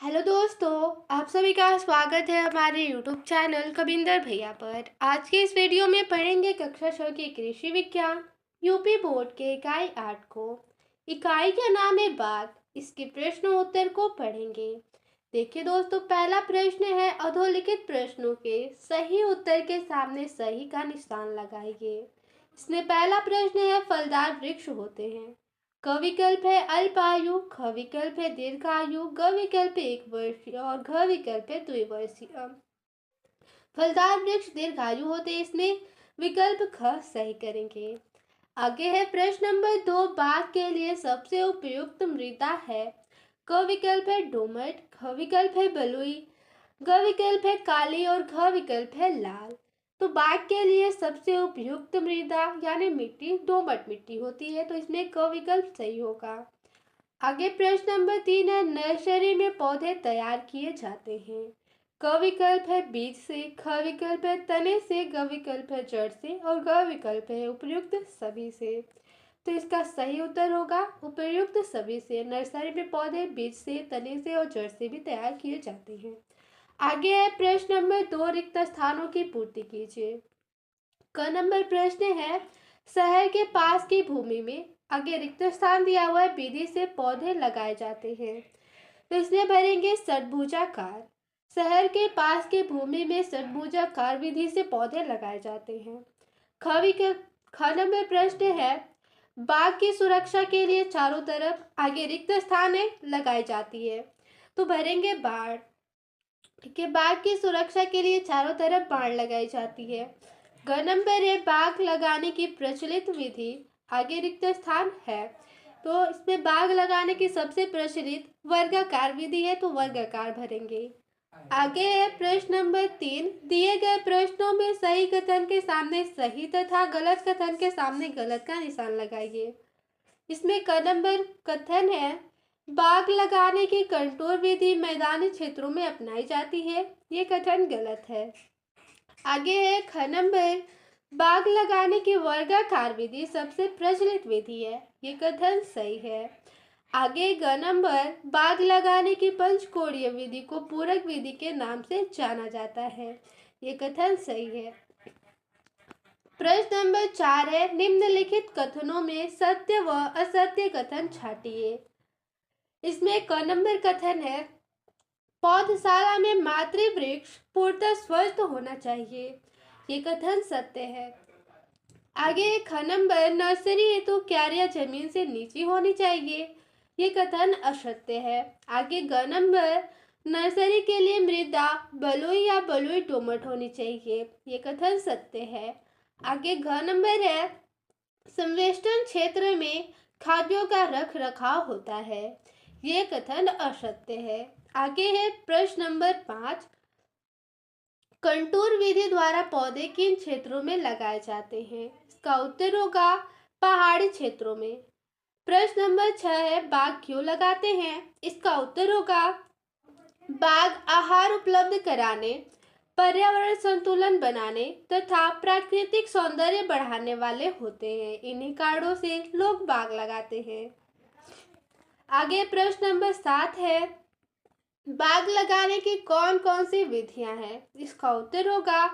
Hello दोस्तों, आप सभी का स्वागत है हमारे यूट्यूब चैनल कविंदर भैया पर। आज के इस वीडियो में पढ़ेंगे कक्षा 6 के कृषि विज्ञान यूपी बोर्ड के इकाई 8 को। इकाई का नाम है बात। इसके प्रश्न उत्तर को पढ़ेंगे। देखिए दोस्तों, पहला प्रश्न है अधोलिखित प्रश्नों के सही उत्तर के सामने सही का निशान लगाइए। इसमें पहला प्रश्न है फलदार वृक्ष होते हैं। क विकल्प है अल्पायु, ख विकल्प है दीर्घायु, ग विकल्प है 1 वर्षीय और घ विकल्प है द्विवर्षीय। फलदार वृक्ष दीर्घायु होते हैं, इसमें विकल्प ख सही करेंगे। आगे है प्रश्न नंबर 2, बाग के लिए सबसे उपयुक्त मृदा है। क विकल्प है दोमट, ख विकल्प है बलुई, ग विकल्प है काली और घ विकल्प है लाल। तो बाग के लिए सबसे उपयुक्त मृदा यानी मिट्टी दोमट मिट्टी होती है, तो इसमें क विकल्प सही होगा। आगे प्रश्न नंबर 3 है नर्सरी में पौधे तैयार किए जाते हैं। क विकल्प है बीज से, ख विकल्प है तने से, ग विकल्प है जड़ से और घ विकल्प है उपर्युक्त सभी से। तो इसका सही उत्तर होगा उपर्युक्त सभी से। नर्सरी में पौधे बीज से, तने से और जड़ से भी तैयार किए जाते हैं। आगे है प्रश्न नंबर 2, रिक्त स्थानों की पूर्ति कीजिए। क नंबर प्रश्न है शहर के पास की भूमि में आगे रिक्त स्थान दिया हुआ है, विधि से पौधे लगाए जाते हैं। तो इसमें भरेंगे षटभुजाकार। शहर के पास की भूमि में षटभुजाकार विधि से पौधे लगाए जाते हैं। ख नंबर प्रश्न है बाग की सुरक्षा के लिए चारों तरफ आगे रिक्त स्थान लगाई जाती है, तो भरेंगे बाढ़। ठीक है, बाग की सुरक्षा के लिए चारों तरफ बाढ़ लगाई जाती है। ग नंबर है बाग लगाने की प्रचलित विधि आगे रिक्त स्थान है, तो इसमें बाग लगाने की सबसे प्रचलित वर्गाकार विधि है, तो वर्गाकार भरेंगे। आगे है प्रश्न नंबर 3, दिए गए प्रश्नों में सही कथन के सामने सही तथा गलत कथन के सामने गलत का निशान लगाइए। इसमें क नंबर कथन है बाग लगाने की कंटोर विधि मैदानी क्षेत्रों में अपनाई जाती है, ये कथन गलत है। आगे है ख नंबर बाग लगाने की वर्गाकार विधि सबसे प्रचलित विधि है, ये कथन सही है। आगे ग नंबर बाग लगाने की पंचकोणीय विधि को पूरक विधि के नाम से जाना जाता है, ये कथन सही है। प्रश्न नंबर 4 है निम्नलिखित कथनों में सत्य व असत्य कथन छाटिए। इसमें क नंबर कथन है पौधशाला में मातृवृक्ष पूर्णतः स्वस्थ होना चाहिए, ये कथन सत्य है। आगे ख नंबर नर्सरी हेतु क्यारियां जमीन से नीची होनी चाहिए, ये कथन असत्य है। आगे ग नंबर नर्सरी के लिए मृदा बलुई या बलुई दोमट होनी चाहिए, ये कथन सत्य है। आगे घ नंबर है संवेष्टन क्षेत्र में खाद्यों का रख रखाव होता है, ये कथन असत्य है। आगे है प्रश्न नंबर 5, कंटूर विधि द्वारा पौधे किन क्षेत्रों में लगाए जाते हैं। इसका उत्तर होगा पहाड़ी क्षेत्रों में। प्रश्न नंबर 6 है बाग क्यों लगाते हैं। इसका उत्तर होगा बाग आहार उपलब्ध कराने, पर्यावरण संतुलन बनाने तथा प्राकृतिक सौंदर्य बढ़ाने वाले होते हैं। इन्हीं कारणों से लोग बाग लगाते हैं। आगे प्रश्न नंबर 7 है बाग लगाने की कौन कौन सी विधियां हैं। इसका उत्तर होगा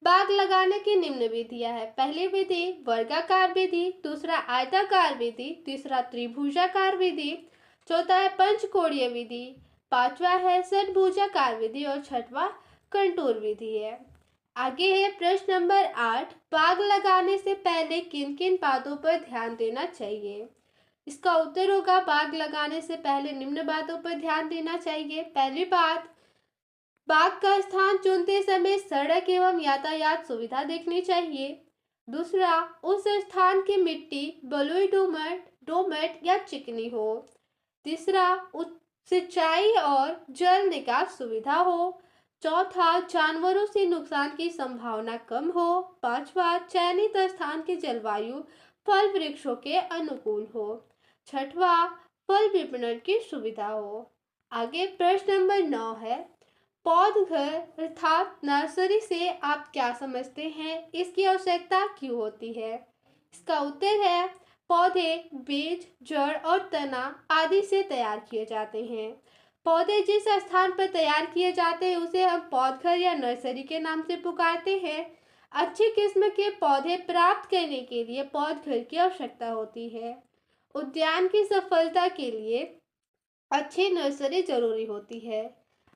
बाग लगाने की निम्न विधियां हैं। पहली विधि वर्गाकार विधि, दूसरा आयताकार विधि, तीसरा त्रिभुजाकार विधि, चौथा है पंचकोणीय विधि, पांचवा है षटभुजाकार विधि और छठवा कंटूर विधि है। आगे है प्रश्न नंबर 8, बाग लगाने से पहले किन किन बातों पर ध्यान देना चाहिए। इसका उत्तर होगा बाग लगाने से पहले निम्न बातों पर ध्यान देना चाहिए। पहली बात, बाग का स्थान चुनते समय सड़क एवं यातायात सुविधा देखनी चाहिए। दूसरा, उस स्थान की मिट्टी बलुई दोमट या चिकनी हो। तीसरा, सिंचाई और जल निकास सुविधा हो। चौथा, जानवरों से नुकसान की संभावना कम हो। पांचवा, चयनित स्थान की जलवायु फल वृक्षों के अनुकूल हो। छठवा, फल विपणन की सुविधा हो। आगे प्रश्न नंबर 9 है पौधघर अर्थात नर्सरी से आप क्या समझते हैं, इसकी आवश्यकता क्यों होती है। इसका उत्तर है पौधे बीज, जड़ और तना आदि से तैयार किए जाते हैं। पौधे जिस स्थान पर तैयार किए जाते हैं उसे हम पौधघर या नर्सरी के नाम से पुकारते हैं। अच्छी किस्म के पौधे प्राप्त करने के लिए पौधघर की आवश्यकता होती है। उद्यान की सफलता के लिए अच्छी नर्सरी जरूरी होती है।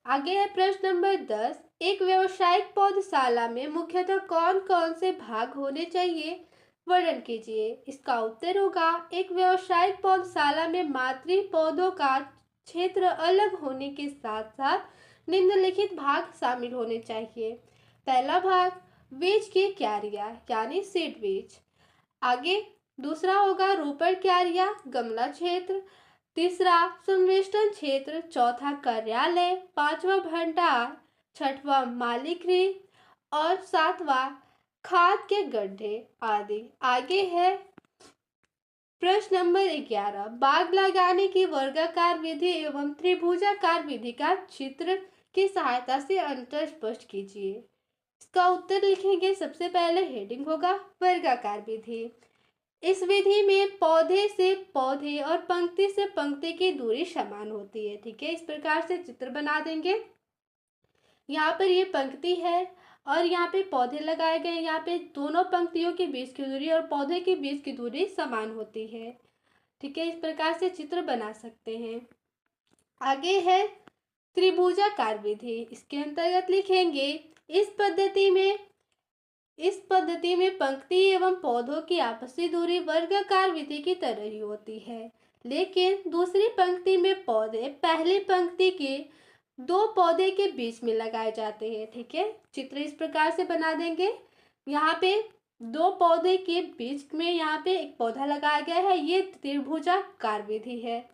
आगे है प्रश्न नंबर 10। एक व्यावसायिक पौधशाला में मुख्यतः कौन कौन से भाग होने चाहिए, वर्णन कीजिए। इसका उत्तर होगा, एक व्यावसायिक पौधशाला में मातृ पौधों का क्षेत्र अलग होने के साथ साथ निम्नलिखित भाग शामिल होने चाहिए। पहला भाग बीज की क्यारियां यानी सीड बीज। आगे दूसरा होगा रोपण क्यारियां, गमला क्षेत्र। तीसरा संवेष्टन क्षेत्र। चौथा कार्यालय। पांचवा भंडार। छठवां मालिक गृह और सातवां खाद के गड्ढे आदि। आगे है प्रश्न नंबर 11। बाग लगाने की वर्गाकार विधि एवं त्रिभुजाकार विधि का चित्र की सहायता से अंतर स्पष्ट कीजिए। इसका उत्तर लिखेंगे। सबसे पहले हेडिंग होगा वर्गाकार विधि। इस विधि में पौधे से पौधे और पंक्ति से पंक्ति की दूरी समान होती है। ठीक है, इस प्रकार से चित्र बना देंगे। यहाँ पर ये पंक्ति है और यहाँ पे पौधे लगाए गए। यहाँ पे दोनों पंक्तियों के बीच की दूरी और पौधे के बीच की दूरी समान होती है। ठीक है, इस प्रकार से चित्र बना सकते हैं। आगे है त्रिभुजाकार विधि। इसके अंतर्गत लिखेंगे, इस पद्धति में पंक्ति एवं पौधों की आपसी दूरी वर्गाकार विधि की तरह ही होती है, लेकिन दूसरी पंक्ति में पौधे पहली पंक्ति के दो पौधे के बीच में लगाए जाते हैं। ठीक है, चित्र इस प्रकार से बना देंगे। यहाँ पे दो पौधे के बीच में यहाँ पे एक पौधा लगाया गया है, ये त्रिभुजाकार विधि है।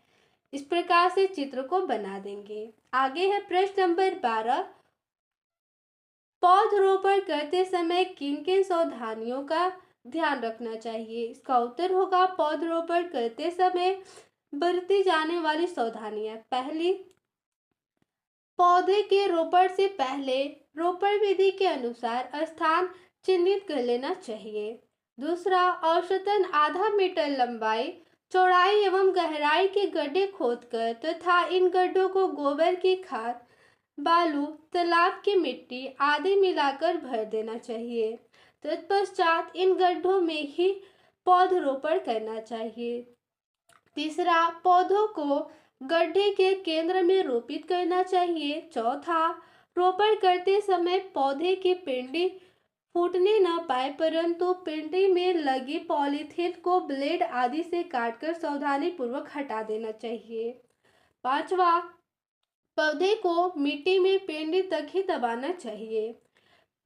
इस प्रकार से चित्र को बना देंगे। आगे है प्रश्न नंबर 12। पौधरोपण करते समय किन किन सावधानियों का ध्यान रखना चाहिए। इसका उत्तर होगा, पौधरोपण करते समय बरती जाने वाली सावधानियां। पहली, पौधे के रोपण से पहले रोपण विधि के अनुसार स्थान चिन्हित कर लेना चाहिए। दूसरा, औसतन आधा मीटर लंबाई, चौड़ाई एवं गहराई के गड्ढे खोदकर तथा इन गड्ढों को गोबर की खाद, बालू, तालाब की मिट्टी आदि मिलाकर भर देना चाहिए। तत्पश्चात इन गड्ढों में ही पौधरोपण करना चाहिए। तीसरा, पौधों को गड्ढे के केंद्र में रोपित करना चाहिए। चौथा, रोपण करते समय पौधे की पिंडी फूटने न पाए, परंतु पिंडी में लगी पॉलीथीन को ब्लेड आदि से काटकर सावधानी पूर्वक हटा देना चाहिए। पांचवा, पौधे को मिट्टी में पिंडी तक ही दबाना चाहिए।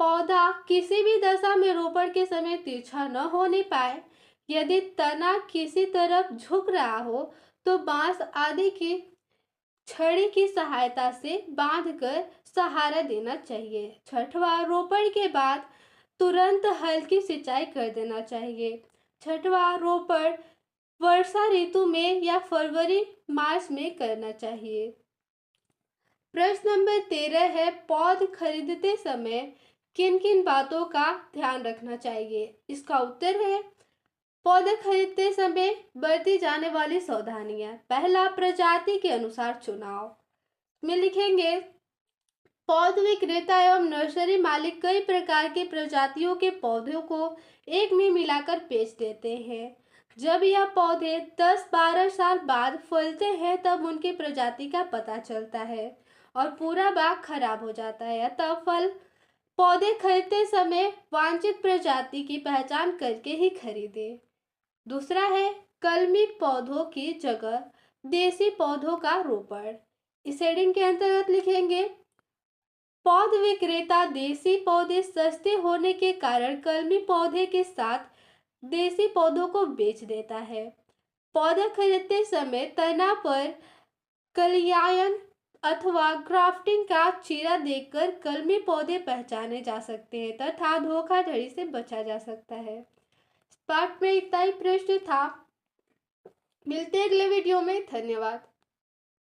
पौधा किसी भी दशा में रोपण के समय तिरछा न होने पाए। यदि तना किसी तरफ झुक रहा हो तो बांस आदि की छड़ी की सहायता से बांधकर सहारा देना चाहिए। छठवा, रोपण के बाद तुरंत हल्की सिंचाई कर देना चाहिए। छठवा, रोपण वर्षा ऋतु में या फरवरी मार्च में करना चाहिए। प्रश्न नंबर 13 है, पौध खरीदते समय किन किन बातों का ध्यान रखना चाहिए। इसका उत्तर है, पौधे खरीदते समय बरती जाने वाली सावधानियां। पहला, प्रजाति के अनुसार चुनाव में लिखेंगे, पौध विक्रेता एवं नर्सरी मालिक कई प्रकार के प्रजातियों के पौधों को एक में मिलाकर बेच देते हैं। जब यह पौधे 10-12 साल बाद फलते हैं तब उनकी प्रजाति का पता चलता है और पूरा बाग खराब हो जाता है। अतः पौधे खरीदते समय वांछित प्रजाति की पहचान करके ही खरीदें। दूसरा है, कलमी पौधों की जगह देसी पौधों का रोपण। इस हेडिंग के अंतर्गत लिखेंगे, पौध विक्रेता देसी पौधे सस्ते होने के कारण कलमी पौधे के साथ देसी पौधों को बेच देता है। पौधे खरीदते समय तना पर कलियायन अथवा ग्राफ्टिंग का चीरा देखकर कलमी पौधे पहचाने जा सकते हैं तथा धोखाधड़ी से बचा जा सकता है। इस पाठ में इतना ही प्रश्न था। मिलते हैं अगले वीडियो में। धन्यवाद।